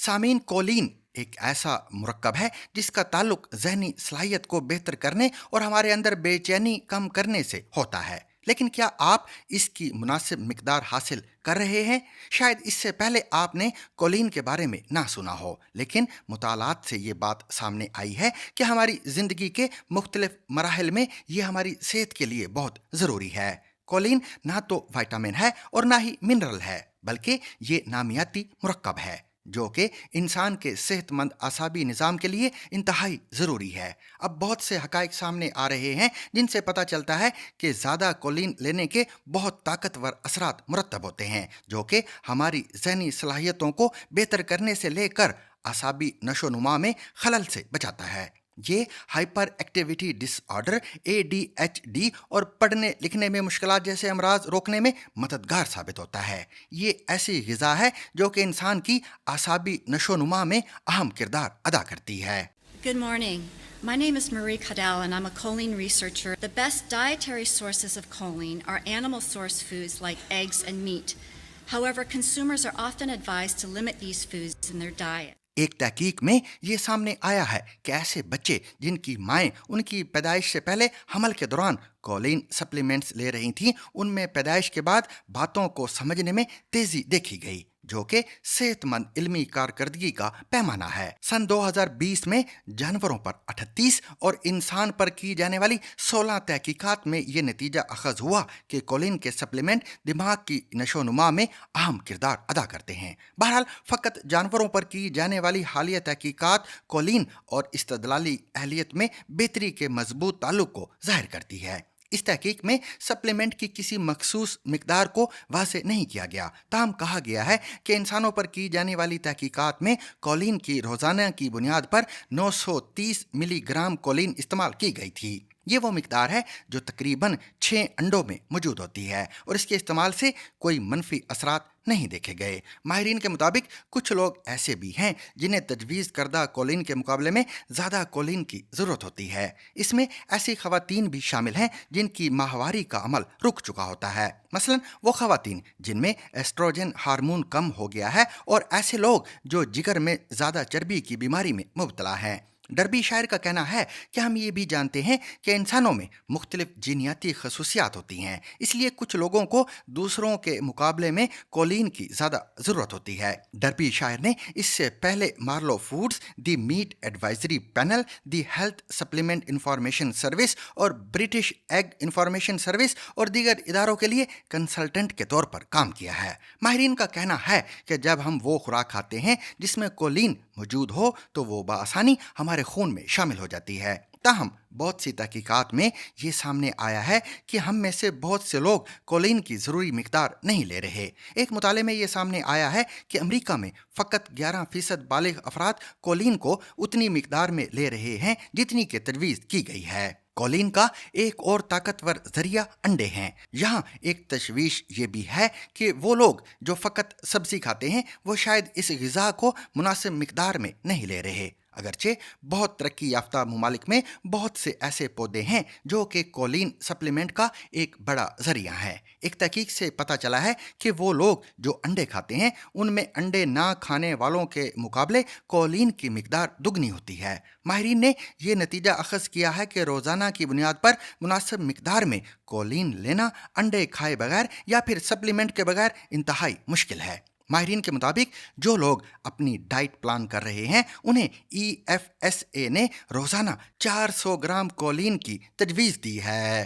सामीन कोलिन एक ऐसा मुरक्कब है जिसका ताल्लुक ज़हनी सलाहियत को बेहतर करने और हमारे अंदर बेचैनी कम करने से होता है। लेकिन क्या आप इसकी मुनासिब मिकदार हासिल कर रहे हैं? शायद इससे पहले आपने कोलिन के बारे में ना सुना हो, लेकिन मुतालात से ये बात सामने आई है कि हमारी ज़िंदगी के मुख्तलिफ मराहिल में ये हमारी सेहत के लिए बहुत ज़रूरी है। कोलिन ना तो विटामिन है और ना ही मिनरल है, बल्कि ये नामियाती मुरक्कब है जो कि इंसान के सेहतमंद आसाबी निज़ाम के लिए इंतहाई ज़रूरी है। अब बहुत से हकाइक सामने आ रहे हैं जिनसे पता चलता है कि ज़्यादा कोलिन लेने के बहुत ताकतवर असरात मुरतब होते हैं जो कि हमारी ज़हनी सलाहियतों को बेहतर करने से लेकर आसाबी नशोनुमा में खलल से बचाता है। ये हाइपर एक्टिविटी डिसऑर्डर ADHD और पढ़ने लिखने में मुश्किलात जैसे अमराज रोकने में मददगार साबित होता है। ये ऐसी ग़िज़ा है जो कि इंसान की आसाबी नशोनुमा में अहम किरदार अदा करती है। Good morning. My name is Marie Cadell and I'm a choline researcher. The best dietary sources of choline are animal source foods like eggs and meat. However, consumers are often advised to limit these foods in their diet. एक तहकीक में ये सामने आया है कि ऐसे बच्चे जिनकी माएँ उनकी पैदाइश से पहले हमल के दौरान कोलिन सप्लीमेंट्स ले रही थीं, उनमें पैदाइश के बाद बातों को समझने में तेज़ी देखी गई, जो कि सेहतमंद इल्मी कारकर्दगी का पैमाना है। सन 2020 में जानवरों पर 38 और इंसान पर की जाने वाली 16 तहकीकात में ये नतीजा अखज़ हुआ कि कोलिन के सप्लीमेंट दिमाग की नशोनुमा में अहम किरदार अदा करते हैं। बहरहाल फ़कत जानवरों पर की जाने वाली हालिया तहकीकात कोलिन और इस्तदलाली अहलियत में बेहतरी के मजबूत ताल्लुक को ज़ाहिर करती है। इस तहकीक में सप्लीमेंट की किसी मखसूस मिकदार को वाज़े नहीं किया गया, ताहम कहा गया है कि इंसानों पर की जाने वाली तहकीकात में कोलिन की रोज़ाना की बुनियाद पर 930 मिलीग्राम कोलिन इस्तेमाल की गई थी। ये वो मिकदार है जो तकरीबन 6 अंडों में मौजूद होती है और इसके इस्तेमाल से कोई मनफी असरात नहीं देखे गए। माहिरीन के मुताबिक कुछ लोग ऐसे भी हैं जिन्हें तजवीज़ करदा कोलिन के मुकाबले में ज़्यादा कोलिन की ज़रूरत होती है। इसमें ऐसी ख़वातीन भी शामिल हैं जिनकी माहवारी का अमल रुक चुका होता है, मसलन वो ख़वातीन जिनमें एस्ट्रोजन हार्मोन कम हो गया है और ऐसे लोग जो जिगर में ज़्यादा चर्बी की बीमारी में मुब्तला हैं। डर्बी शायर का कहना है कि हम ये भी जानते हैं कि इंसानों में मुख्तलिफ जीनियाती खसूसियात होती हैं, इसलिए कुछ लोगों को दूसरों के मुकाबले में कोलिन की ज़्यादा ज़रूरत होती है। डर्बी शायर ने इससे पहले Marlow foods, the meat advisory panel, the health supplement information service और ब्रिटिश एग इंफॉर्मेशन सर्विस और दीगर इदारों के लिए कंसल्टेंट के तौर पर काम किया है। माहिरीन का कहना है कि जब हम वो खुराक खाते हैं जिसमें कोलिन मौजूद हो तो वो बाआसानी हमारे खून में शामिल हो जाती है। ताहम बहुत सी तहकीकात में ये सामने आया है कि हम में से बहुत से लोग कोलिन की ज़रूरी मिकदार नहीं ले रहे। एक मुताले में ये सामने आया है कि अमेरिका में फ़कत 11% बालिग अफराद कोलिन को उतनी मिकदार में ले रहे हैं जितनी की तजवीज़ की गई है। कोलिन का एक और ताकतवर ज़रिया अंडे हैं। यहाँ एक तशवीश ये भी है कि वो लोग जो फ़कत सब्ज़ी खाते हैं वो शायद इस ग़िज़ा को मुनासिब मिकदार में नहीं ले रहे, अगरचे बहुत तरक्की याफ्ता ममालिक में बहुत से ऐसे पौधे हैं जो कि कोलिन सप्लीमेंट का एक बड़ा ज़रिया है। एक तहकीक से पता चला है कि वो लोग जो अंडे खाते हैं उनमें अंडे ना खाने वालों के मुकाबले कोलिन की मिकदार दुगनी होती है। माहिरीन ने यह नतीजा अखज़ किया है कि रोज़ाना की बुनियाद पर मुनासिब मिकदार में कोलिन लेना अंडे खाए बगैर या फिर सप्लीमेंट के बगैर इंतहाई मुश्किल है। माहिरीन के मुताबिक जो लोग अपनी डाइट प्लान कर रहे हैं उन्हें EFSA ने रोज़ाना 400 ग्राम कोलिन की तजवीज़ दी है।